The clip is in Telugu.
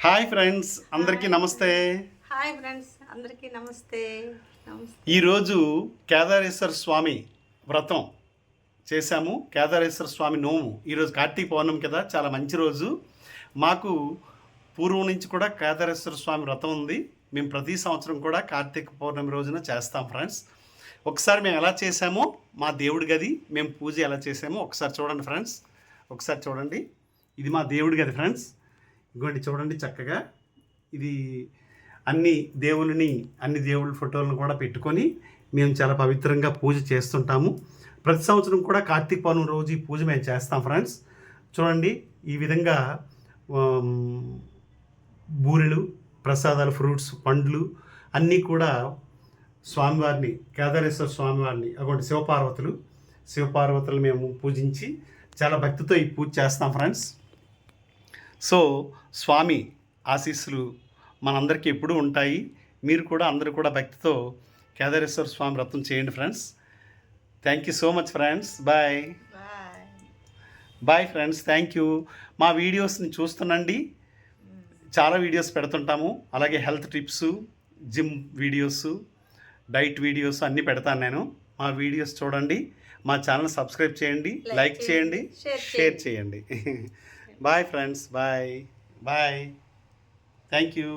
హాయ్ ఫ్రెండ్స్, అందరికీ నమస్తే. హాయ్ ఫ్రెండ్స్, అందరికీ నమస్తే. ఈరోజు కేదారేశ్వర స్వామి వ్రతం చేశాము. కేదారేశ్వర స్వామి నోము. ఈరోజు కార్తీక పౌర్ణమి కదా, చాలా మంచి రోజు. మాకు పూర్వం నుంచి కూడా కేదారేశ్వర స్వామి వ్రతం ఉంది. మేము ప్రతి సంవత్సరం కూడా కార్తీక పౌర్ణమి రోజున చేస్తాం ఫ్రెండ్స్. ఒకసారి మేము ఎలా చేసామో, మా దేవుడి గది మేము పూజ ఎలా చేసామో ఒకసారి చూడండి ఫ్రెండ్స్. ఒకసారి చూడండి, ఇది మా దేవుడి గది ఫ్రెండ్స్. ఇంకోటి చూడండి చక్కగా. ఇది అన్ని దేవుళ్ళ ఫోటోలను కూడా పెట్టుకొని మేము చాలా పవిత్రంగా పూజ చేస్తుంటాము. ప్రతి సంవత్సరం కూడా కార్తీక పౌర్ణమి రోజు ఈ పూజ మేము చేస్తాం ఫ్రెండ్స్. చూడండి, ఈ విధంగా బూరెలు, ప్రసాదాలు, ఫ్రూట్స్, పండ్లు అన్నీ కూడా స్వామివారిని, కేదారేశ్వర స్వామివారిని, అటువంటి శివపార్వతులు మేము పూజించి చాలా భక్తితో ఈ పూజ చేస్తాం ఫ్రెండ్స్. సో స్వామి ఆశీస్సులు మనందరికీ ఎప్పుడూ ఉంటాయి. మీరు కూడా అందరూ కూడా భక్తితో కేదారేశ్వర స్వామి వ్రతం చేయండి friends. Thank you so much friends. Bye bye friends. Thank you. మా వీడియోస్ని చూస్తుండండి, చాలా వీడియోస్ పెడుతుంటాము. అలాగే health tips, gym videos, diet videos అన్నీ పెడతాను నేను. మా వీడియోస్ చూడండి, మా ఛానల్ సబ్స్క్రైబ్ చేయండి, లైక్ చేయండి, షేర్ చేయండి. Bye friends, bye. Thank you.